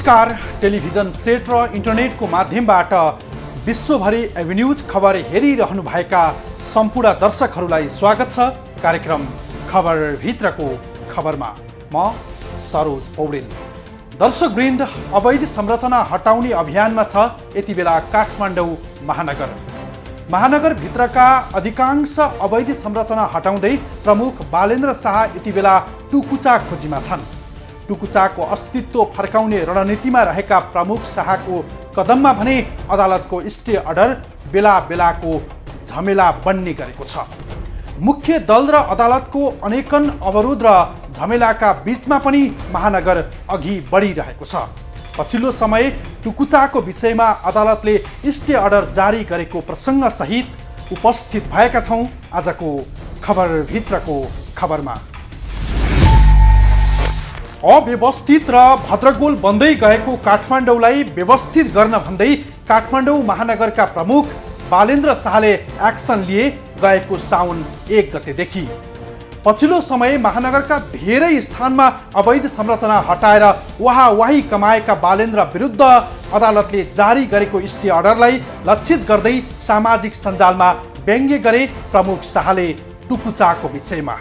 नमस्कार। Television set र इन्टरनेटको माध्यमबाट विश्वभरि एभेन्यूज खबर हेरिरहनु भएका सम्पूर्ण दर्शकहरूलाई स्वागत छ कार्यक्रम खबर भित्रको खबरमा। म सरोज पौडेल। दर्शकवृन्द, अवैध संरचना हटाउने अभियानमा छ यति बेला काठमाडौँ महानगर। महानगर भित्रका अधिकांश अवैध संरचना हटाउँदै प्रमुख बालेन्द्र शाह यति बेला टुकुचा खोजीमा छन्। टुकुचाको अस्तित्व फर्काउने रणनीतिमा रहेका प्रमुख शाहको कदममा भने अदालतको स्टे अर्डर बेला बेलाको झमेला बन्ने गरेको छ। मुख्य दल र अदालतको अनेकन अवरोध र झमेलाका बीचमा पनि महानगर अघि बढिरहेको छ। पछिल्लो समय टुकुचाको विषयमा अदालतले स्टे अर्डर जारी गरेको प्रसङ्ग सहित उपस्थित भएका छौँ आजको खबर भित्रको खबरमा। अव्यवस्थित र भद्रगोल बन्दै गएको काठमाडौँलाई व्यवस्थित गर्न भन्दै काठमाडौँ महानगरका प्रमुख बालेन्द्र शाहले एक्सन लिए गएको साउन 1 गतेदेखि। पछिल्लो समय महानगरका धेरै स्थानमा अवैध संरचना हटाएर वाहावाही कमाएका बालेन्द्र विरुद्ध अदालतले जारी गरेको स्टे अर्डरलाई लक्षित गर्दै सामाजिक सञ्जालमा व्यङ्ग्य गरे प्रमुख शाहले टुकुचाको विषयमा।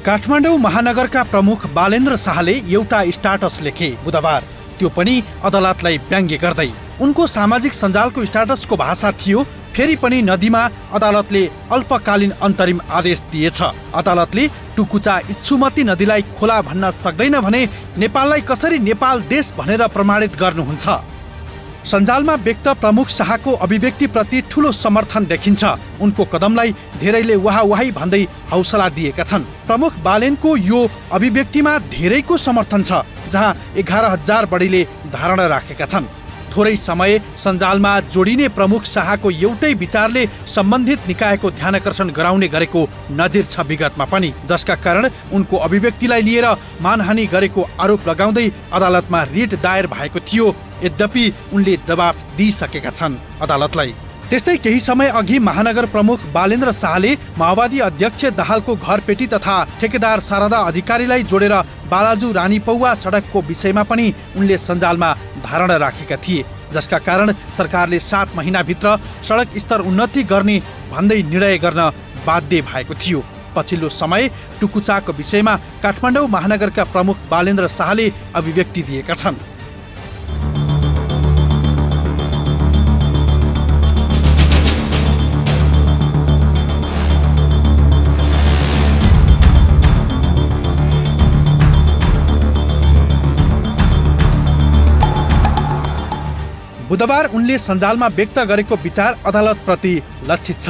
काठमाडौँ महानगरका प्रमुख बालेन्द्र शाहले एउटा स्टाटस लेखे बुधबार, त्यो पनि अदालतलाई व्यङ्ग्य गर्दै। उनको सामाजिक सञ्जालको स्टाटसको भाषा थियो, फेरि पनि नदीमा अदालतले अल्पकालीन अन्तरिम आदेश दिएछ। अदालतले टुकुचा इच्छुमती नदीलाई खोला भन्न सक्दैन भने नेपाललाई कसरी नेपाल देश भनेर प्रमाणित गर्नुहुन्छ। सञ्जालमा व्यक्त प्रमुख शाहको अभिव्यक्तिप्रति ठूलो समर्थन देखिन्छ। उनको कदमलाई धेरैले वाहावाही भन्दै हौसला दिएका छन्। प्रमुख बालेनको यो अभिव्यक्तिमा धेरैको समर्थन छ, जहाँ 11,000 बढीले धारणा राखेका छन्। थोरै समय सञ्जालमा जोडिने प्रमुख शाहको एउटै विचारले सम्बन्धित निकायको ध्यानकर्षण गराउने गरेको नजिर छ विगतमा पनि, जसका कारण उनको अभिव्यक्तिलाई लिएर मानहानि गरेको आरोप लगाउँदै अदालतमा रिट दायर भएको थियो। यद्यपि उनले जवाब दिइसकेका छन् अदालतलाई। त्यस्तै केही समय अघि महानगर प्रमुख बालेन्द्र शाहले माओवादी अध्यक्ष दाहालको घरपेटी तथा ठेकेदार शारदा अधिकारीलाई जोडेर बालाजु रानीपौवा सडकको विषयमा पनि उनले सञ्जालमा धारणा राखेका थिए, जसका कारण सरकारले 7 महिनाभित्र सडक स्तर उन्नति गर्ने भन्दै निर्णय गर्न बाध्य भएको थियो। पछिल्लो समय टुकुचाको विषयमा काठमाडौँ महानगरका प्रमुख बालेन्द्र शाहले अभिव्यक्ति दिएका छन्। बुधबार उनले सञ्जालमा व्यक्त गरेको विचार अदालतप्रति लक्षित छ।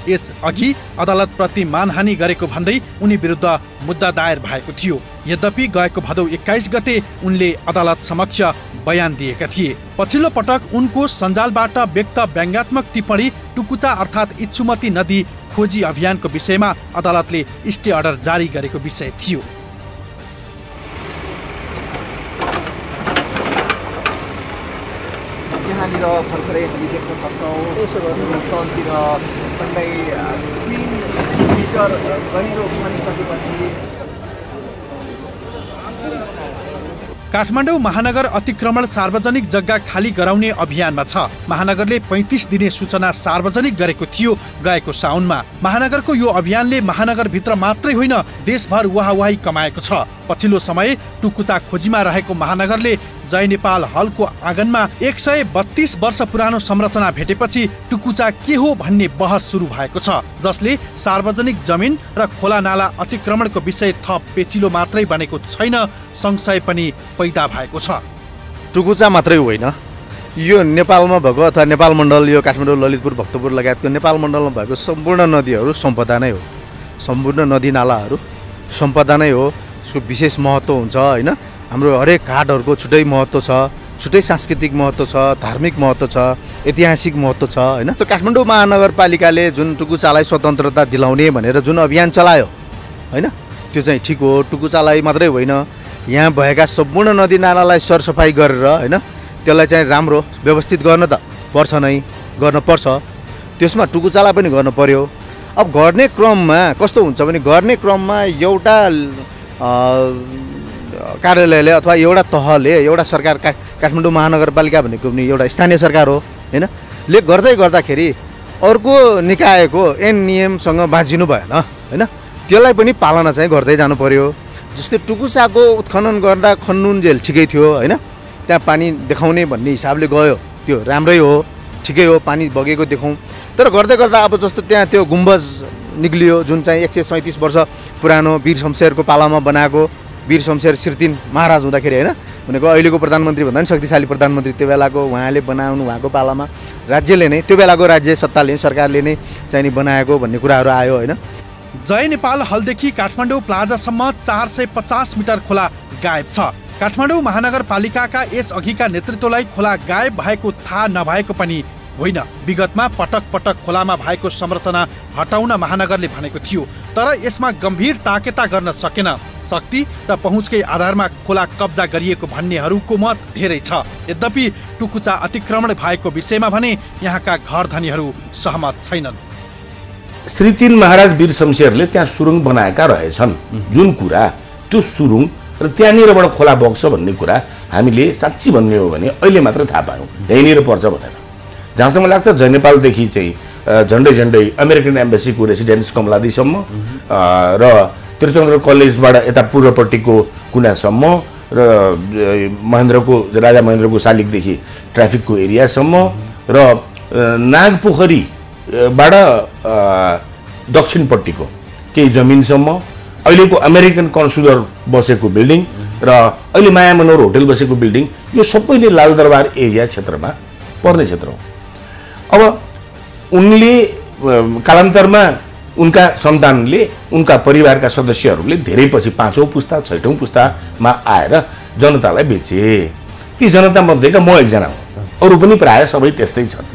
यस अघि अदालतप्रति मानहानि गरेको भन्दै उनी विरुद्ध मुद्दा दायर भएको थियो। यद्यपि गएको भदौ 21 गते उनले अदालत समक्ष बयान दिएका थिए। पछिल्लो पटक उनको सञ्जालबाट व्यक्त व्यङ्ग्यात्मक टिप्पणी टुकुचा अर्थात् इच्छुमती नदी खोजी अभियानको विषयमा अदालतले स्टे अर्डर जारी गरेको विषय थियो। यहाँनिर भर्खरै हामी देख्न सक्छौँ तलतिर झन्डै 3 मिटर गहिरो खनिसकेपछि काठमाडौँ महानगर अतिक्रमण सार्वजनिक जग्गा खाली गराउने अभियानमा छ। महानगरले 35 दिने सूचना सार्वजनिक गरेको थियो गएको साउनमा। महानगरको यो अभियानले महानगरभित्र मात्रै होइन देशभर वाहावाही कमाएको छ। पछिल्लो समय टुकुचा खोजीमा रहेको महानगरले जय नेपाल हलको आँगनमा 132 वर्ष पुरानो संरचना भेटेपछि टुकुचा के हो भन्ने बहस सुरु भएको छ, जसले सार्वजनिक जमिन र खोला नाला अतिक्रमणको विषय थप पेचिलो मात्रै बनेको छैन, संशय पनि पैदा भएको छ। टुकुचा मात्रै होइन, यो नेपालमा भएको अथवा नेपाल मण्डल, यो काठमाडौँ ललितपुर भक्तपुर लगायतको नेपाल मण्डलमा भएको सम्पूर्ण नदीहरू सम्पदा नै हो। सम्पूर्ण नदी नालाहरू सम्पदा नै हो। यसको विशेष महत्त्व हुन्छ होइन। हाम्रो हरेक घाटहरूको छुट्टै महत्त्व छ, छुट्टै सांस्कृतिक महत्त्व छ, धार्मिक महत्त्व छ, ऐतिहासिक महत्त्व छ होइन। त्यो काठमाडौँ महानगरपालिकाले जुन टुकुचालाई स्वतन्त्रता दिलाउने भनेर जुन अभियान चलायो होइन, त्यो चाहिँ ठिक हो। टुकुचालाई मात्रै होइन, यहाँ भएका सम्पूर्ण नदी नालालाई सरसफाइ गरेर होइन त्यसलाई चाहिँ राम्रो व्यवस्थित गर्न त पर्छ नै, गर्न पर्छ। त्यसमा टुकुचालाई पनि गर्न पर्यो। अब गर्ने क्रममा कस्तो हुन्छ भने गर्ने क्रममा एउटा कार्यालयले अथवा एउटा तहले, एउटा सरकार, काठमाडौँ महानगरपालिका भनेको पनि एउटा स्थानीय सरकार हो होइन, ले गर्दै गर्दाखेरि अर्को निकायको ऐन नियमसँग बाँचिनु भएन होइन, त्यसलाई पनि पालना चाहिँ गर्दै जानु पर्यो। जस्तै टुकुचाको उत्खनन गर्दा खन्नुन्जेल ठिकै थियो होइन, त्यहाँ पानी देखाउने भन्ने हिसाबले गयो, त्यो राम्रै हो, ठिकै हो, पानी बगेको देखाउँ। तर गर्दै गर्दा अब जस्तो त्यहाँ त्यो गुम्बज निक्लियो जुन चाहिँ 137 वर्ष पुरानो वीर शमशेरको पालामा बनाएको, वीर शमशेर श्रीतिन महाराज हुँदाखेरि होइन, भनेको अहिलेको प्रधानमन्त्री भन्दा पनि शक्तिशाली प्रधानमन्त्री त्यो बेलाको उहाँले बनाउनु भएको पालामा राज्यले नै, त्यो बेलाको राज्य सत्ताले, सरकारले नै चाहिँ नि बनाएको भन्ने कुराहरू आयो होइन। जय नेपाल हलदेखि काठमाडौँ प्लाजासम्म 450 मिटर खोला गायब छ। काठमाडौँ महानगरपालिकाका यस अघिका नेतृत्वलाई खोला गायब भएको थाहा नभएको पनि होइन। विगतमा पटक पटक खोलामा भएको संरचना हटाउन महानगरले भनेको थियो, तर यसमा गम्भीर ताकेता गर्न सकेन। शक्ति र पहुँचकै आधारमा खोला कब्जा गरिएको भन्नेहरूको मत धेरै छ। यद्यपि टुकुचा अतिक्रमण भएको विषयमा भने यहाँका घरधनीहरू सहमत छैनन्। श्रीतिन महाराज वीर शमशेरले त्यहाँ सुरुङ बनाएका रहेछन्, जुन कुरा त्यो सुरुङ र त्यहाँनिरबाट खोला बग्छ भन्ने कुरा हामीले साँच्ची भन्ने हो भने अहिले मात्र थाहा पायौँ, यहीँनिर पर्छ भनेर। जहाँसम्म लाग्छ जय नेपालदेखि चाहिँ झन्डै अमेरिकन एम्बेसीको रेसिडेन्स कमलादीसम्म र त्रिचन्द्र कलेजबाट यता पूर्वपट्टिको कुनासम्म र राजा महेन्द्रको शालिगदेखि ट्राफिकको एरियासम्म र नागपोखरीबाट दक्षिणपट्टिको केही जमिनसम्म, अहिलेको अमेरिकन कन्सुलर बसेको बिल्डिङ र अहिले माया मनोहर होटल बसेको बिल्डिङ, यो सबैले लालदरबार एरिया क्षेत्रमा पर्ने क्षेत्र हो। अब उनले कालान्तरमा उनका सन्तानले, उनका परिवारका सदस्यहरूले धेरै पछि 5औं पुस्ता 6औं पुस्तामा आएर जनतालाई बेचे। ती जनता मध्येका म एकजना हो, अरू पनि प्रायः सबै त्यस्तै छन्।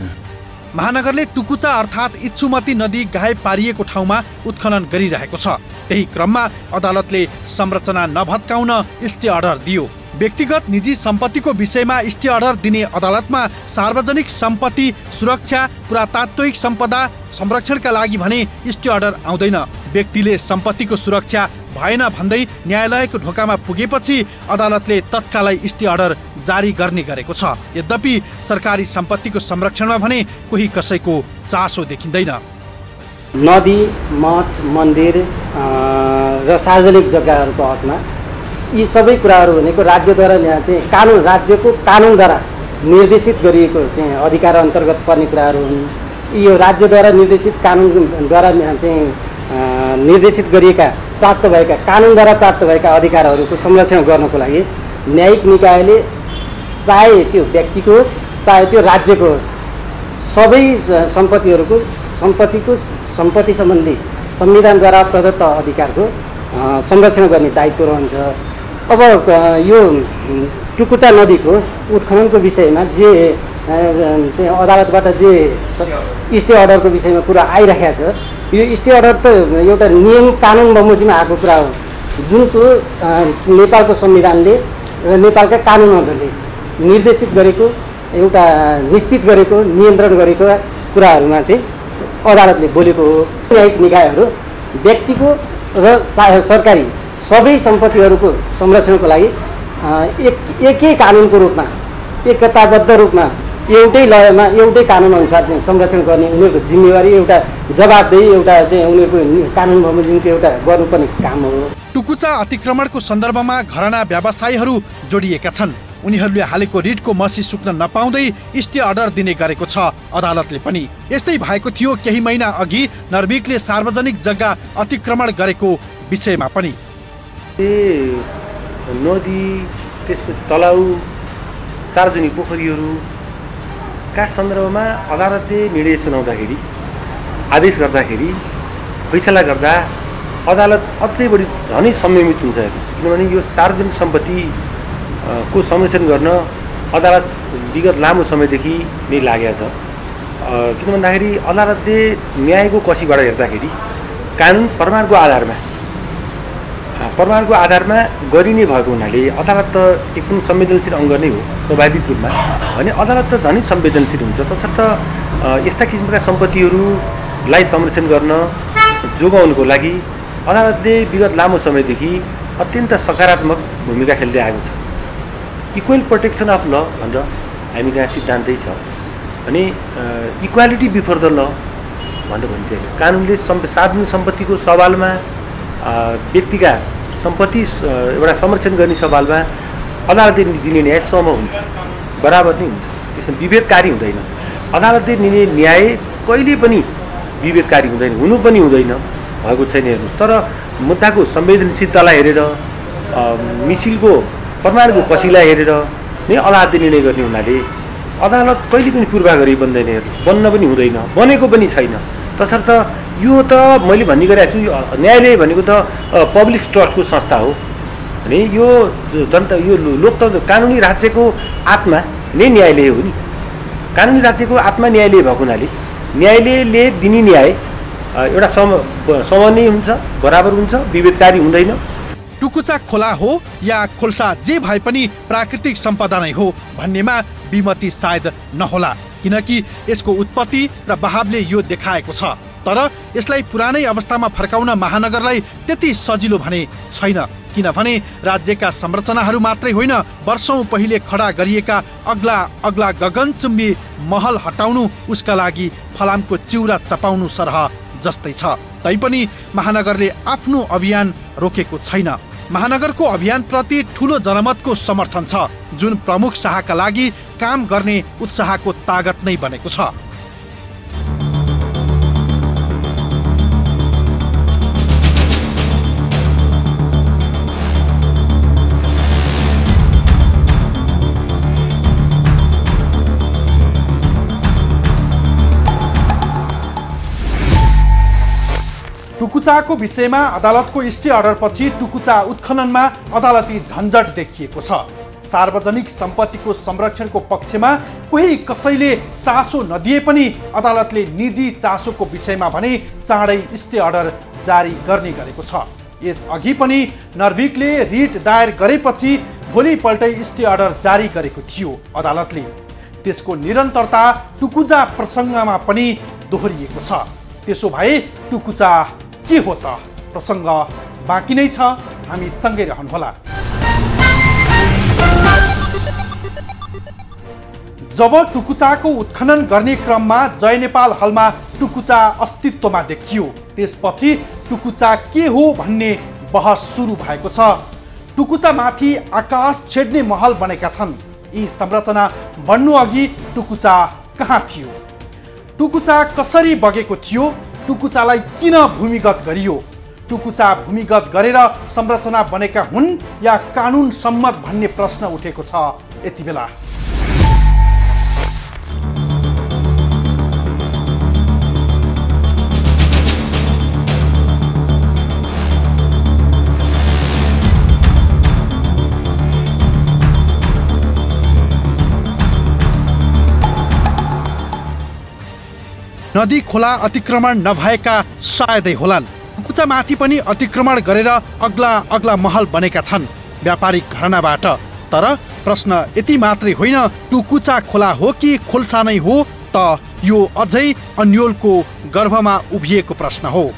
महानगरले टुकुचा अर्थात् इच्छुमती नदी गायब पारिएको ठाउँमा उत्खनन गरिरहेको छ। त्यही क्रममा अदालतले संरचना नभत्काउन स्टे अर्डर दियो। व्यक्तिगत निजी सम्पत्तिको विषयमा स्टे अर्डर दिने अदालतमा सार्वजनिक सम्पत्ति सुरक्षा, पुरातात्विक सम्पदा संरक्षणका लागि भने स्टे अर्डर आउँदैन। व्यक्तिले सम्पत्तिको सुरक्षा भएन भन्दै न्यायालयको ढोकामा पुगेपछि अदालतले तत्कालै स्टे अर्डर जारी गर्ने गरेको छ। यद्यपि सरकारी सम्पत्तिको संरक्षणमा भने कोही कसैको चासो देखिँदैन। नदी, मठ, मन्दिर र सार्वजनिक जग्गाहरूको हकमा यी सबै कुराहरू भनेको राज्यद्वारा चाहिँ कानुन, राज्यको कानुनद्वारा निर्देशित गरिएको चाहिँ अधिकार अन्तर्गत पर्ने कुराहरू हुन्। यो राज्यद्वारा निर्देशित कानुनद्वारा चाहिँ निर्देशित गरिएका प्राप्त भएका कानुनद्वारा प्राप्त भएका अधिकारहरूको संरक्षण गर्नको लागि न्यायिक निकायले चाहे त्यो व्यक्तिको होस् चाहे त्यो राज्यको होस्, सबै सम्पत्ति सम्बन्धी संविधानद्वारा प्रदत्त अधिकारको संरक्षण गर्ने दायित्व रहन्छ। अब यो टुकुचा नदीको उत्खननको विषयमा जे चाहिँ अदालतबाट जे स्टे अर्डरको विषयमा कुरा आइरहेको छ, यो स्टे अर्डर त एउटा नियम कानुन बमोजिममा आएको कुरा हो, जुनको नेपालको संविधानले र नेपालका कानुनहरूले निर्देशित गरेको, एउटा निश्चित गरेको, नियन्त्रण गरेको कुराहरूमा चाहिँ अदालतले बोलेको हो। न्यायिक निकायहरू व्यक्तिको र सरकारी सबै सम्पत्तिहरूको संरक्षणको लागि एकै कानुनको रूपमा, एकताबद्ध रूपमा, एउटै लयमा, एउटै कानुन अनुसार चाहिँ संरक्षण गर्ने उनीहरूको जिम्मेवारी, एउटा जवाबदेही, एउटा चाहिँ उनीहरूको कानुन बमोजिमको एउटा गर्नुपर्ने काम हो। टुकुचा अतिक्रमणको सन्दर्भमा घराना व्यवसायीहरू जोडिएका छन्। उनीहरूले हालेको रिटको मर्सी सुक्न नपाउँदै स्टे अर्डर दिने गरेको छ अदालतले पनि। यस्तै भएको थियो केही महिना अघि नर्भिकले सार्वजनिक जग्गा अतिक्रमण गरेको विषयमा पनि। नदी, त्यसपछि तलाउ, सार्वजनिक पोखरीहरूका सन्दर्भमा अदालतले निर्णय सुनाउँदाखेरि, आदेश गर्दाखेरि, फैसला गर्दा अदालत अझै बढी झनै संयमित हुन्छ। किनभने यो सार्वजनिक सम्पत्तिको संरक्षण गर्न अदालत विगत लामो समयदेखि नै लागेको छ। किन भन्दाखेरि अदालतले न्यायको कसीबाट हेर्दाखेरि कानुन प्रमाणको आधारमा प्रमाणको आधारमा गरिने भएको हुनाले अदालत त एकदम संवेदनशील अङ्ग नै हो स्वाभाविक रूपमा। भने अदालत त झनै संवेदनशील हुन्छ, तसर्थ यस्ता किसिमका सम्पत्तिहरूलाई संरक्षण गर्न जोगाउनुको लागि अदालतले विगत लामो समयदेखि अत्यन्त सकारात्मक भूमिका खेल्दै आएको छ। इक्वल प्रोटेक्सन अफ ल भनेर हामी कहाँ सिद्धान्तै छ। अनि इक्वालिटी बिफोर द ल भनेर भन्छ। कानुनले सार्वजनिक सम्पत्तिको सवालमा व्यक्तिका सम्पत्ति एउटा संरक्षण गर्ने सवालमा अदालतले दिने न्याय सम हुन्छ, बराबर नै हुन्छ, त्यसमा विभेदकारी हुँदैन। अदालतले दिने न्याय कहिले पनि विभेदकारी हुँदैन, हुनु पनि हुँदैन, भएको छैन हेर्नुहोस्। तर मुद्दाको संवेदनशीलतालाई हेरेर मिसिलको प्रमाणको कसीलाई हेरेर नै अदालतले निर्णय गर्ने हुनाले अदालत कहिले पनि पूर्वाग्रही बन्दैन, हेर्नुहोस्, बन्न पनि हुँदैन, बनेको पनि छैन। तसर्थ यो त मैले भन्ने गरेको छु, न्यायालय भनेको त पब्लिक ट्रस्टको संस्था हो। अनि यो जनता यो लोकतन्त्र कानुनी राज्यको आत्मा नै न्यायालय हो नि। कानुनी राज्यको आत्मा न्यायालय भएको हुनाले न्यायालयले दिने न्याय एउटा समान्य हुन्छ, बराबर हुन्छ, विभेदकारी हुँदैन। टुकुचा खोला हो या खोल्सा जे भए पनि प्राकृतिक सम्पदा नै हो भन्नेमा विमति सायद नहोला, किनकि यसको उत्पत्ति र बहावले यो देखाएको छ। तर यसलाई पुरानै अवस्थामा फर्काउन महानगरलाई त्यति सजिलो भने छैन, किनभने राज्यका संरचनाहरू मात्रै होइन, वर्षौं पहिले खडा गरिएका अग्ला अग्ला गगनचुम्बी महल हटाउनु उसका लागि फलामको चिउरा चपाउनु सरह जस्तै छ। तैपनि महानगरले आफ्नो अभियान रोकेको छैन। महानगरको अभियानप्रति ठूलो जनमतको समर्थन छ, जुन प्रमुख शाहका लागि काम गर्ने उत्साहको तागत नै बनेको छ। टुकुचाको विषयमा अदालतको स्टे अर्डर पछि टुकुचा उत्खननमा अदालती झन्झट देखिएको छ। सार्वजनिक सम्पत्तिको संरक्षणको पक्षमा कोही कसैले चासो नदिए पनि अदालतले निजी चासोको विषयमा भने चाँडै स्टे अर्डर जारी गर्ने गरेको छ। यसअघि पनि नर्भिकले रिट दायर गरेपछि भोलिपल्टै स्टे अर्डर जारी गरेको थियो अदालतले। त्यसको निरन्तरता टुकुचा प्रसङ्गमा पनि दोहोरिएको छ। त्यसो भए टुकुचा के हो त? प्रसङ्ग बाँकी नै छ, हामी सँगै रहनुहोला। जब टुकुचाको उत्खनन गर्ने क्रममा जय नेपाल हलमा टुकुचा अस्तित्वमा देखियो, त्यसपछि टुकुचा के हो भन्ने बहस सुरु भएको छ। टुकुचामाथि आकाश छेड्ने महल बनेका छन्। यी संरचना बन्नु अघि टुकुचा कहाँ थियो? टुकुचा कसरी बगेको थियो? टुकुचालाई किन भूमिगत गरियो? टुकुचा भूमिगत गरेर संरचना बनेका हुन् या कानुन सम्मत भन्ने प्रश्न उठेको छ यति बेला। नदी खोला अतिक्रमण नभएका सायदै होलान्। टुकुचामाथि पनि अतिक्रमण गरेर अग्ला अग्ला महल बनेका छन् व्यापारिक घरानाबाट। तर प्रश्न यति मात्रै होइन, टुकुचा खोला हो कि खोल्सा नै हो त? यो अझै अन्योलको गर्भमा उभिएको प्रश्न हो।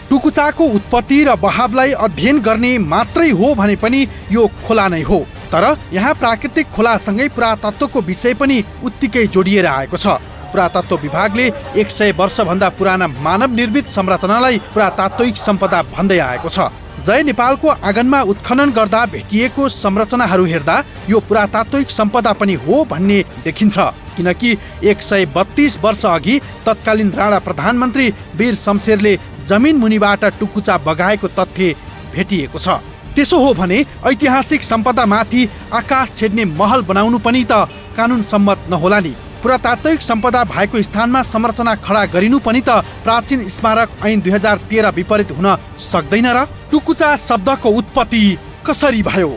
टुकुचाको उत्पत्ति र बहावलाई अध्ययन गर्ने मात्रै हो भने पनि यो खोला नै हो। तर यहाँ प्राकृतिक खोलासँगै पुरातत्वको विषय पनि उत्तिकै जोडिएर आएको छ। पुरातत्व विभागले 100 वर्षभन्दा पुराना मानव निर्मित संरचनालाई पुरातात्विक सम्पदा भन्दै आएको छ। जय नेपालको आँगनमा उत्खनन गर्दा भेटिएको संरचनाहरू हेर्दा यो पुरातात्विक सम्पदा पनि हो भन्ने देखिन्छ, किनकि 132 वर्ष अघि तत्कालीन राणा प्रधानमन्त्री वीर शमशेरले जमिन मुनिबाट टुकुचा बगाएको तथ्य भेटिएको छ। त्यसो हो भने ऐतिहासिक सम्पदामाथि आकाश छेड्ने महल बनाउनु पनि त कानुन सम्मत नहोला नि? पुरातात्विक सम्पदा भएको स्थानमा संरचना खडा गरिनु पनि त प्राचीन स्मारक ऐन 2013 विपरीत हुन सक्दैन र? टुकुचा शब्दको उत्पत्ति कसरी भयो?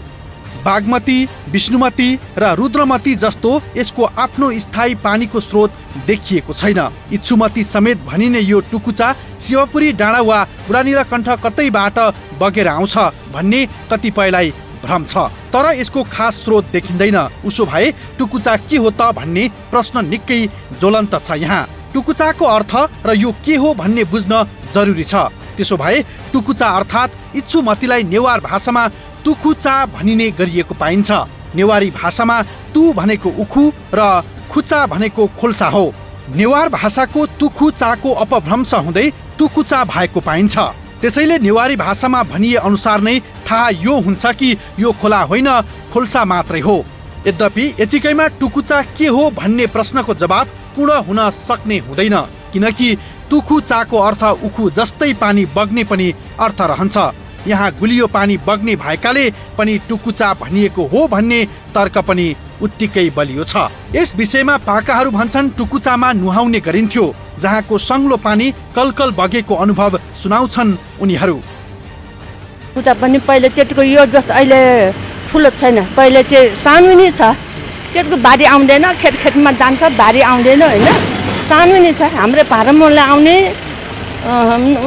बागमती, विष्णुमती र रुद्रमती जस्तो यसको आफ्नो स्थायी पानीको स्रोत देखिएको छैन। इच्छुमती समेत भनिने यो टुकुचा शिवपुरी डाँडा वा बुढानीलकण्ठ कतैबाट बगेर आउँछ भन्ने कतिपयलाई भ्रम छ, तर यसको खास स्रोत देखिँदैन। उसो भए टुकुचा के हो त भन्ने प्रश्न निकै ज्वलन्त छ यहाँ। टुकुचाको अर्थ र यो के हो भन्ने बुझ्न जरुरी छ। त्यसो भए टुकुचा अर्थात् इच्छुमतीलाई नेवार भाषामा तुखुचा भनिने गरिएको पाइन्छ। नेवारी भाषामा तु भनेको उखु र खुचा भनेको खोल्सा हो। नेवार भाषाको तुखुचाको अपभ्रंश हुँदै टुकुचा भएको पाइन्छ। त्यसैले नेवारी भाषामा भनिए अनुसार नै थाहा यो हुन्छ कि यो खोला होइन, खोल्सा मात्रै हो। यद्यपि यतिकैमा टुकुचा के हो भन्ने प्रश्नको जवाब पूर्ण हुन सक्ने हुँदैन, किनकि तुखुचाको अर्थ उखु जस्तै पानी बग्ने पनि अर्थ रहन्छ। यहाँ गुलियो पानी बग्ने भएकाले पनि टुकुचा भनिएको हो भन्ने तर्क पनि उत्तिकै बलियो छ। यस विषयमा पाकाहरू भन्छन् टुकुचामा नुहाउने गरिन्थ्यो, जहाँको सङ्लो पानी कलकल बगेको अनुभव सुनाउँछन् उनीहरू। टुकुचा पनि पहिले त्यतिको यो जस्तो अहिले ठुलो छैन, पहिले चाहिँ सानो नै छ। त्यतिको बारी आउँदैन, खेतमा जान्छ, बारी आउँदैन होइन, सानो नै छ। हाम्रो भाँडा मोलले आउने,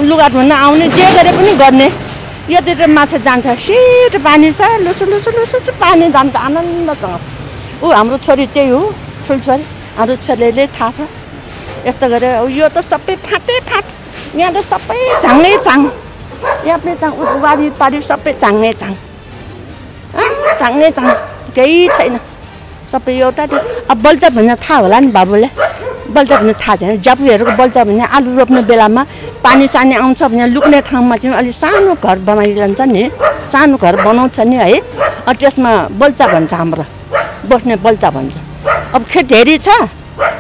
लुगा धुन आउने, जे गरे पनि गर्ने। यति माछा जान्छ, सिट पानी छ, लुसु लुसु लुसु पानी जान्छ आनन्दसँग। ऊ हाम्रो छोरी त्यही हो, ठुल्छोरी। हाम्रो छोरीले थाहा छ यस्तो गरे। यो त सबै फाटे फाट, यहाँ त सबै झाङ्गै झाङ, यहाँ पनि झाङ, वारी पारी सबै झाङ्गै झाङ, झाङ्गै झाङ, केही छैन। सबै एउटा अब बल्छ भन्ने थाहा होला नि बाबुले, बल्छ भन्ने थाहा छैन। जापुहरूको बल्छ भने आलु रोप्ने बेलामा पानी सानी आउँछ भने लुक्ने ठाउँमा चाहिँ अलिक सानो घर बनाइरहन्छ नि, सानो घर बनाउँछ नि है, त्यसमा बल्छ भन्छ, हाम्रो बस्ने बल्छ भन्छ। अब खेत धेरै छ,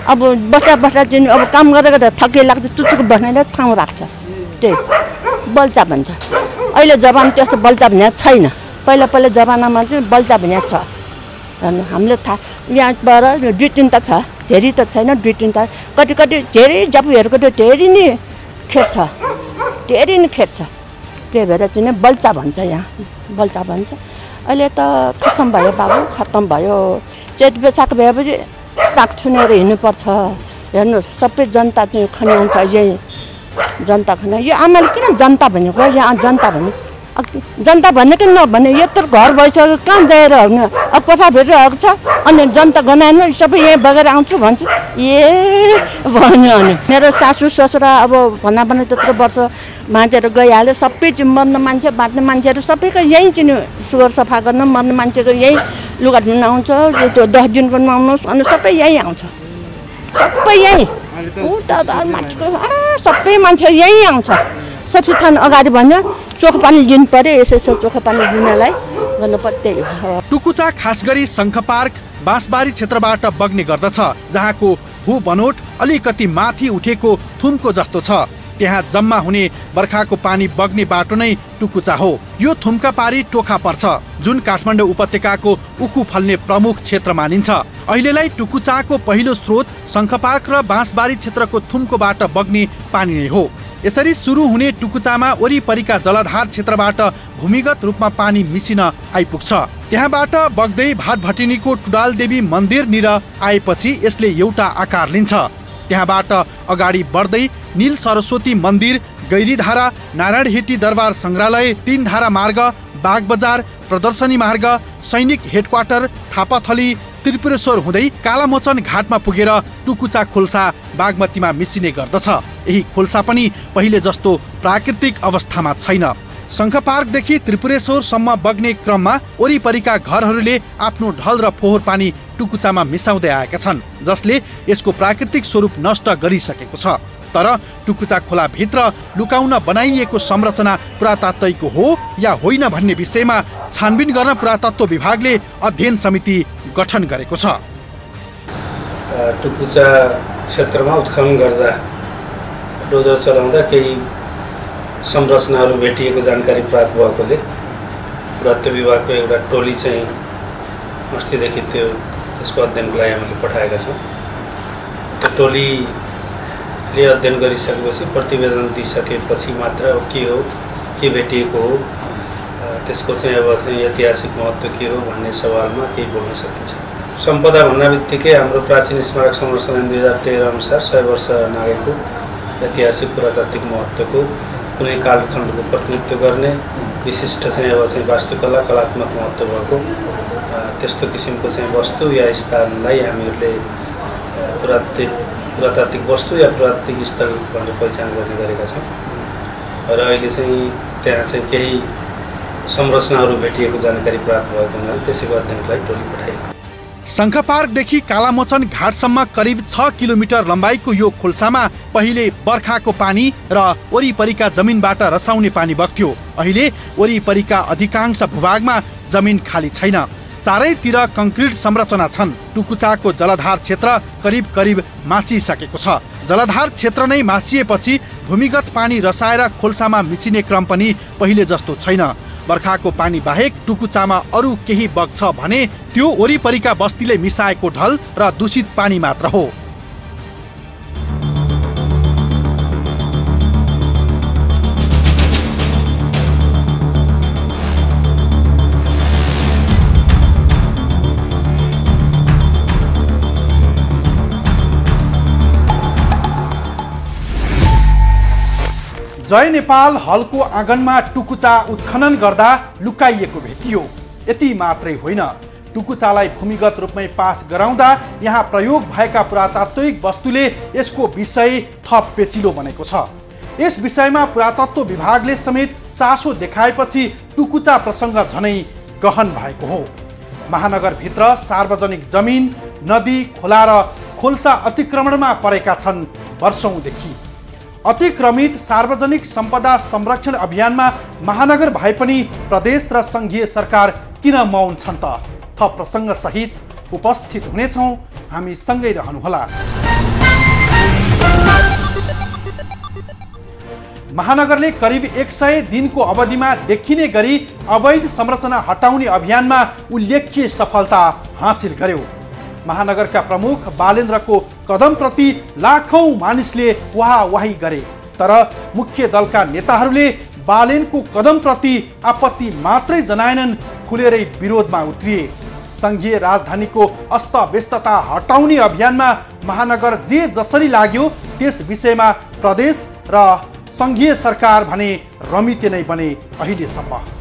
अब बस्दा बस्दा चाहिँ अब काम गरेर थके लाग्छ, चुचुको बस्नेलाई ठाउँ राख्छ, त्यही बल्छ भन्छ। अहिले जमाना त्यस्तो बल्छ भन्ने छैन, पहिला पहिला जमानामा चाहिँ बल्छ भन्ने छ। हामीले थाहा यहाँबाट 2-3 छ, धेरै त छैन, 2-3 कति कति धेरै जापुहरूको त धेरै नै खेत छ, धेरै नै खेत छ। त्यही भएर चाहिँ बल्चा भन्छ, यहाँ बल्चा भन्छ। अहिले त खत्तम भयो बाबु, खत्तम भयो। चेत बेसाको भएपछि पाक छुनेर हिँड्नुपर्छ। हेर्नुहोस् सबै जनता चाहिँ खन्याउँछ, यही जनता खन्या। यो आमाले किन जनता भनेको? यहाँ जनता भने जनता भन्ने कि नभने यत्रो घर भइसक्यो, कहाँ जाएर होइन। अब पछा भेटिरहेको छ, अनि जनता गनाएन, सबै यहीँ बगेर आउँछु भन्छु। ए भन्यो अनि मेरो सासू ससुरा अब भन्दा पनि त्यत्रो वर्ष मान्छेहरू गइहाल्यो, सबै चाहिँ मर्ने मान्छे बाँच्ने मान्छेहरू सबैको यहीँ चाहिँ सुगर सफा गर्न मर्ने मान्छेको यहीँ लुगा धुन आउँछ, त्यो 10 दिनको आउनुहोस् अनि सबै यहीँ आउँछ, सबै यहीँ मान्छेको सबै मान्छे यहीँ आउँछ। सचिथान अगाडि भन्यो चोखो पानी दिनु पर्यो, यसो चोखो पानी दिनलाई गर्नु पर्यो, त्यही हो। टुकुचा खास गरी शङ्ख पार्क बाँसबारी क्षेत्रबाट बग्ने गर्दछ, जहाँको भू बनोट अलिकति माथि उठेको थुम्को जस्तो छ। त्यहाँ जम्मा हुने बर्खाको पानी बग्ने बाटो नै टुकुचा हो। यो थुम्का पारी टोखा पर्छ, जुन काठमाडौँ उपत्यकाको उखु फल्ने प्रमुख क्षेत्र मानिन्छ। अहिलेलाई टुकुचाको पहिलो स्रोत शङ्खपार्क र बाँसबारी क्षेत्रको थुम्कोबाट बग्ने पानी नै हो। यसरी सुरु हुने टुकुचामा वरिपरिका जलाधार क्षेत्रबाट भूमिगत रूपमा पानी मिसिन आइपुग्छ। त्यहाँबाट बग्दै भाटभटिनीको टुडालदेवी मन्दिरनिर आएपछि यसले एउटा आकार लिन्छ। त्यहाँबाट अगाडि बढ्दै नील सरस्वती मन्दिर, गैरीधारा, नारायणहिटी दरबार सङ्ग्रहालय, 3 धारा मार्ग, बागबजार, प्रदर्शनी मार्ग, सैनिक हेडक्वार्टर, थापाथली, त्रिपुरेश्वर हुँदै कालामोचन घाटमा पुगेर टुकुचा खोल्सा बागमतीमा मिसिने गर्दछ। यही खोल्सा पनि पहिले जस्तो प्राकृतिक अवस्थामा छैन। शङ्खपार्कदेखि त्रिपुरेश्वरसम्म बग्ने क्रममा वरिपरिका घरहरूले आफ्नो ढल र फोहोर पानी टुकुचामा मिसाउँदै आएका छन्, जसले यसको प्राकृतिक स्वरूप नष्ट गरिसकेको छ। तर टुकुचा खोलाभित्र लुकाउन बनाइएको संरचना पुरातात्विक हो या होइन भन्ने विषयमा छानबिन गर्न पुरातत्व विभागले अध्ययन समिति गठन गरेको छ। टुकुचा क्षेत्रमा उत्खनन गर्दा डोजर चलाउँदा केही संरचनाहरू भेटिएको जानकारी प्राप्त भएकोले पुरातत्व विभागको एउटा टोली चाहिँ अस्तिदेखि त्यसको अध्ययनको लागि हामीले पठाएका छौँ। त्यो टोलीले अध्ययन गरिसकेपछि प्रतिवेदन दिइसकेपछि मात्र अब के हो, के भेटिएको हो, त्यसको चाहिँ अब चाहिँ ऐतिहासिक महत्त्व के हो भन्ने सवालमा केही बोल्न सकिन्छ। सम्पदा भन्ने बित्तिकै हाम्रो प्राचीन स्मारक संरक्षण ऐन 2013 अनुसार 100 वर्ष नागेको ऐतिहासिक पुरातात्विक महत्त्वको कुनै कालखण्डको प्रतिनिधित्व गर्ने विशिष्ट चाहिँ अब चाहिँ वास्तुकला कलात्मक महत्त्व भएको त्यस्तो किसिमको चाहिँ वस्तु या स्थानलाई हामीहरूले पुरातात्विक वस्तु या पुरातात्विक स्थल भनेर पहिचान गर्ने गरेका छौँ र अहिले चाहिँ त्यहाँ चाहिँ केही संरचनाहरू भेटिएको जानकारी प्राप्त भएको हुनाले त्यसैको अध्ययनको लागि टोली पठाइएको। शङ्ख पार्कदेखि कालामोचन घाटसम्म करिब 6 किलोमिटर लम्बाइको यो खोल्सामा पहिले बर्खाको पानी र वरिपरिका जमिनबाट रसाउने पानी बग्थ्यो। अहिले वरिपरिका अधिकांश भूभागमा जमिन खाली छैन, चारैतिर कङ्क्रिट संरचना छन्। टुकुचाको जलधार क्षेत्र करिब करिब मासिसकेको छ। जलधार क्षेत्र नै मासिएपछि भूमिगत पानी रसाएर खोल्सामा मिसिने क्रम पनि पहिले जस्तो छैन। बर्खाको पानी बाहेक टुकुचामा अरू केही बग्छ भने त्यो वरिपरिका बस्तीले मिसाएको ढल र दूषित पानी मात्र हो। जय नेपाल हलको आँगनमा टुकुचा उत्खनन गर्दा लुकाइएको भेटियो। यति मात्रै होइन, टुकुचालाई भूमिगत रूपमै पास गराउँदा यहाँ प्रयोग भएका पुरातात्विक वस्तुले यसको विषय थप पेचिलो बनेको छ। यस विषयमा पुरातत्व विभागले समेत चासो देखाएपछि टुकुचा प्रसङ्ग झनै गहन भएको हो। महानगरभित्र सार्वजनिक जमिन, नदी, खोला र खोल्सा अतिक्रमणमा परेका छन् वर्षौंदेखि। अतिक्रमित सार्वजनिक सम्पदा संरक्षण अभियानमा महानगर भए पनि प्रदेश र संघीय सरकार किन मौन छन् त? थप प्रसङ्ग सहित उपस्थित हुनेछौँ, हामी सँगै रहनुहोला। महानगरले करिब 100 दिनको अवधिमा देखिने गरी अवैध संरचना हटाउने अभियानमा उल्लेख्य सफलता हासिल गर्यो। महानगरका प्रमुख बालेन्द्रको कदमप्रति लाखौं मानिसले वाहवाही गरे, तर मुख्य दलका नेताहरूले बालेनको कदमप्रति आपत्ति मात्रै जनाएनन्, खुलेरै विरोधमा उत्रिए। संघीय राजधानीको अस्तव्यस्तता हटाउने अभियानमा महानगर जे जसरी लाग्यो त्यस विषयमा प्रदेश र संघीय सरकार भने रमिते नै बने अहिलेसम्म।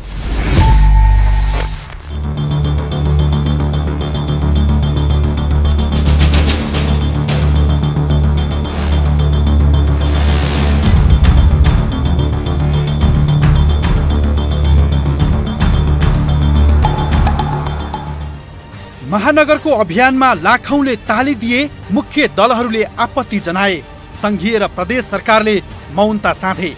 महानगरको अभियानमा लाखौंले ताली दिए, मुख्य दलहरूले आपत्ति जनाए, संघीय र प्रदेश सरकारले मौनता साधे।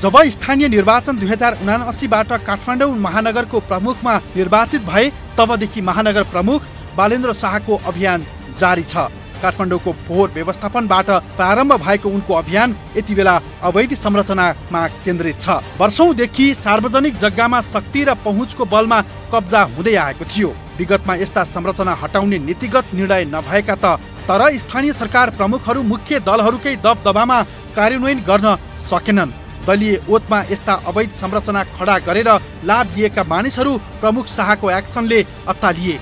जब स्थानीय निर्वाचन 2079बाट काठमाडौँ महानगरको प्रमुखमा निर्वाचित भए तबदेखि महानगर प्रमुख बालेन्द्र शाहको अभियान जारी छ। काठमाडौँको फोहोर व्यवस्थापनबाट प्रारम्भ भएको उनको अभियान यति बेला अवैध संरचनामा केन्द्रित छ। वर्षौंदेखि सार्वजनिक जग्गामा शक्ति र पहुँचको बलमा कब्जा हुँदै आएको थियो। विगतमा यस्ता संरचना हटाउने नीतिगत निर्णय नभएका तर स्थानीय सरकार प्रमुखहरू मुख्य दलहरूकै दबदबामा कार्यान्वयन गर्न सकेनन्। दलीय ओतमा यस्ता अवैध संरचना खडा गरेर लाभ दिएका मानिसहरू प्रमुख शाहको एक्सनले अत्तालिए।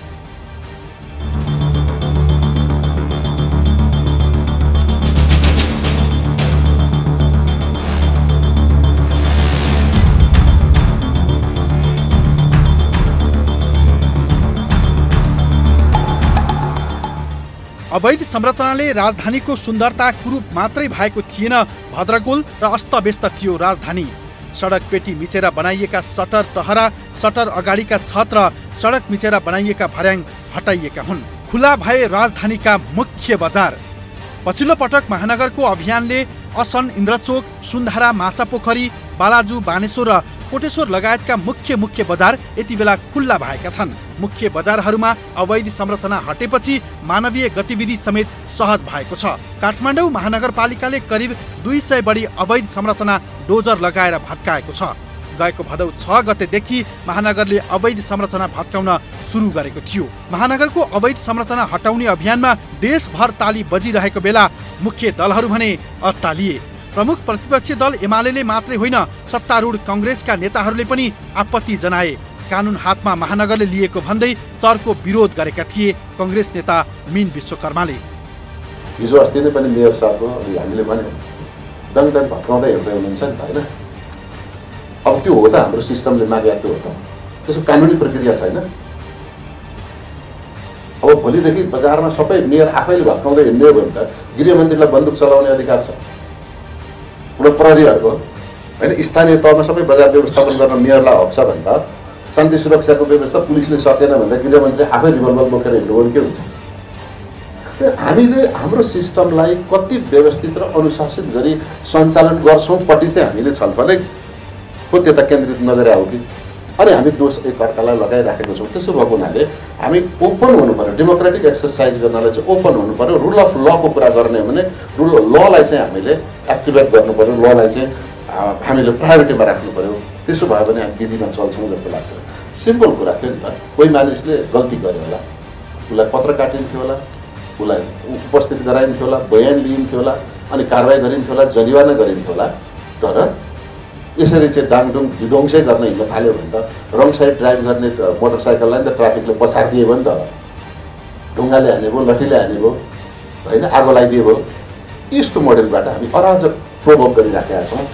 अवैध संरचनाले राजधानीको सुन्दरता कुरूप मात्रै भएको थिएन, भद्रगोल र अस्तव्यस्त थियो राजधानी। सडक पेटी मिचेर बनाइएका सटर टहरा, सटर अगाडिका छत र सडक मिचेर बनाइएका भर्याङ हटाइएका हुन्। खुला भए राजधानीका मुख्य बजार। पछिल्लो पटक महानगरको अभियानले असन, इन्द्रचोक, सुन्धारा, माछापोखरी, बालाजु, बानेश्वर र कोटेश्वर लगायतका मुख्य बजार यति बेला खुल्ला भएका छन्। मुख्य बजारहरूमा अवैध संरचना हटेपछि मानवीय गतिविधि समेत सहज भएको छ। काठमाडौँ महानगरपालिकाले करिब 200 बढी अवैध संरचना डोजर लगाएर भत्काएको छ। गएको भदौ 6 गतेदेखि महानगरले अवैध संरचना भत्काउन सुरु गरेको थियो। महानगरको अवैध संरचना हटाउने अभियानमा देशभर ताली बजिरहेको बेला मुख्य दलहरू भने अत्तालिए। प्रमुख प्रतिपक्षी दल एमाले मात्रै होइन, सत्तारूढ कांग्रेसका नेताहरूले पनि आपत्ति जनाए। कानुन हातमा महानगरले लिएको भन्दै तर्को विरोध गरेका थिए कांग्रेस नेता मीन विश्वकर्माले। हिजो अस्ति नै पनि मेयर साहबको हामीले भन्यौँ डङ भत्काउँदै हेर्दै हुनुहुन्छ नि त होइन। अब त्यो हो त हाम्रो सिस्टमले मागेको हो त, त्यसको कानुनी प्रक्रिया छैन। अब भोलिदेखि बजारमा सबै मेयर आफैले भत्काउँदै हिँड्ने हो भने त गृहमन्त्रीलाई बन्दुक चलाउने अधिकार छ, प्रहरीहरूको होइन। स्थानीय तहमा सबै बजार व्यवस्थापन गर्न मेयरलाई हक छ भने त शान्ति सुरक्षाको व्यवस्था पुलिसले सकेन भनेर गृहमन्त्री आफै रिभल्भर बोकेर हिँड्नु भने के हुन्छ? हामीले हाम्रो सिस्टमलाई कति व्यवस्थित र अनुशासित गरी सञ्चालन गर्छौँ पट्टि चाहिँ हामीले छलफलै को त्यता केन्द्रित नगरे हो कि? अनि हामी दोष एकअर्कालाई लगाइराखेको छौँ। त्यसो भएको हुनाले हामी ओपन हुनु पर्यो, डेमोक्रेटिक एक्सर्साइज गर्नलाई चाहिँ ओपन हुनु पर्यो। रुल अफ लको कुरा गर्ने हो भने रुल ललाई चाहिँ हामीले एक्टिभेट गर्नु पर्यो, ललाई चाहिँ हामीले प्रायोरिटीमा राख्नु पर्यो। त्यसो भयो भने हामी विधिमा चल्छौँ जस्तो लाग्छ। सिम्पल कुरा थियो नि त, कोही मानिसले गल्ती गर्यो होला, उसलाई पत्र काटिन्थ्यो होला, उसलाई उपस्थित गराइन्थ्यो होला, बयान लिइन्थ्यो होला, अनि कारवाही गरिन्थ्यो होला, जरिवाना गरिन्थ्यो होला। तर यसरी चाहिँ डाङडुङ विध्वंसै गर्न हिँड्न थाल्यो भने त रङ साइड ड्राइभ गर्ने मोटरसाइकललाई नि त ट्राफिकले पछाडिदियो भने त ढुङ्गाले हाने भयो, लठीले हाने भयो होइन, आगो लगाइदियो भयो। यस्तो मोडेलबाट हामी अराजक प्रोभोक गरिराखेका छौँ।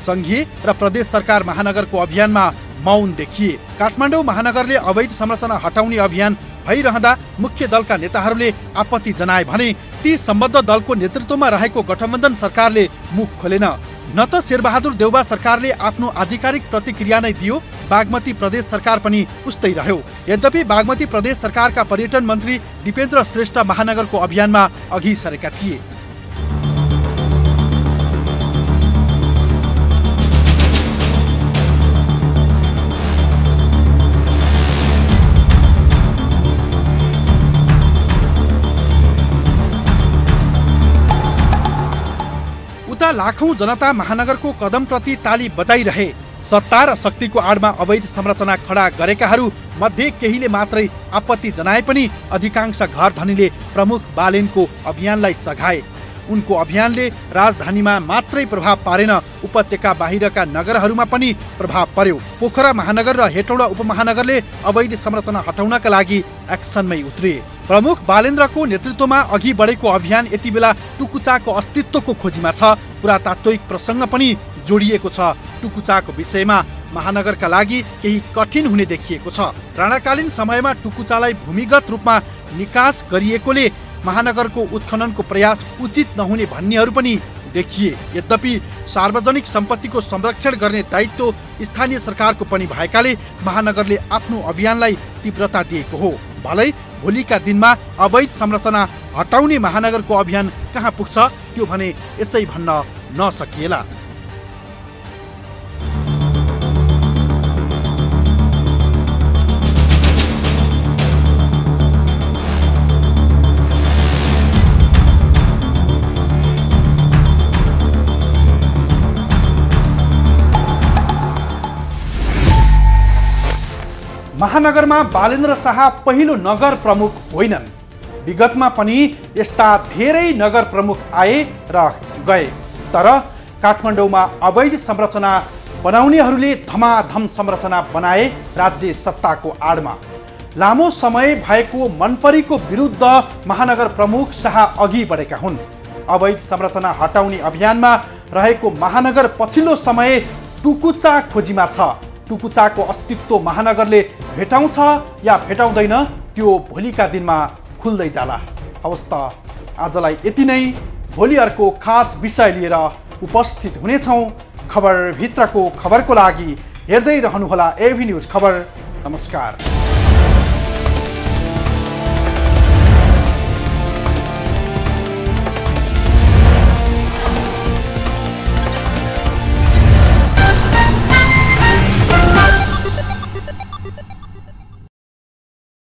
संघीय र प्रदेश सरकार महानगरको अभियानमा मौन देखिए। काठमाडौँ महानगरले अवैध संरचना हटाउने अभियान भइरहँदा मुख्य दलका नेताहरूले आपत्ति जनाए भने ती सम्बद्ध दलको नेतृत्वमा रहेको गठबन्धन सरकारले मुख खोलेन। न त शेरबहादुर देउबा सरकारले आफ्नो आधिकारिक प्रतिक्रिया नै दियो, बागमती प्रदेश सरकार पनि उस्तै रह्यो। यद्यपि बागमती प्रदेश सरकारका पर्यटन मन्त्री दिपेन्द्र श्रेष्ठ महानगरको अभियानमा अघि सरेका थिए। लाखौं जनता महानगरको कदमप्रति ताली बजाइरहे। सत्ता र शक्तिको आडमा अवैध संरचना खडा गरेकाहरू मध्ये केहीले मात्रै आपत्ति जनाए पनि अधिकांश घर धनीले प्रमुख बालेनको अभियानलाई सघाए। उनको अभियानले राजधानीमा मात्रै प्रभाव पारेन, उपत्यका बाहिरका नगरहरूमा पनि प्रभाव पर्यो। पोखरा महानगर र हेटौडा उपमहानगरले अवैध संरचना हटाउनका लागि एक्सनमै उत्रे। प्रमुख बालेन्द्रको नेतृत्वमा अघि बढेको अभियान यति बेला टुकुचाको अस्तित्वको खोजीमा छ। पुरातात्विक प्रसङ्ग पनि जोडिएको छ। टुकुचाको विषयमा महानगरका लागि केही कठिन हुने देखिएको छ। राणाकालीन समयमा टुकुचालाई भूमिगत रूपमा निकास गरिएकोले महानगरको उत्खननको प्रयास उचित नहुने भन्नेहरू पनि देखिए। यद्यपि सार्वजनिक सम्पत्तिको संरक्षण गर्ने दायित्व स्थानीय सरकारको पनि भएकाले महानगरले आफ्नो अभियानलाई तीव्रता दिएको हो। भलै भोलिका दिनमा अवैध संरचना हटाउने महानगरको अभियान कहाँ पुग्छ त्यो भने यसै भन्न नसकिएला। महानगरमा बालेन्द्र शाह पहिलो नगर प्रमुख होइनन्। विगतमा पनि यस्ता धेरै नगर प्रमुख आए र गए, तर काठमाडौँमा अवैध संरचना बनाउनेहरूले धमाधम संरचना बनाए राज्य सत्ताको आडमा। लामो समय भएको मनपरीको विरुद्ध महानगर प्रमुख शाह अघि बढेका हुन्। अवैध संरचना हटाउने अभियानमा रहेको महानगर पछिल्लो समय टुकुचा खोजीमा छ। टुकुचाको अस्तित्व महानगरले भेटाउँछ या भेटाउँदैन त्यो भोलिका दिनमा खुल्दै जाला। हवस् त आजलाई यति नै। भोलि अर्को खास विषय लिएर उपस्थित हुनेछौँ। खबर भित्रको खबरको लागि हेर्दै रहनुहोला एभी न्युज खबर। नमस्कार।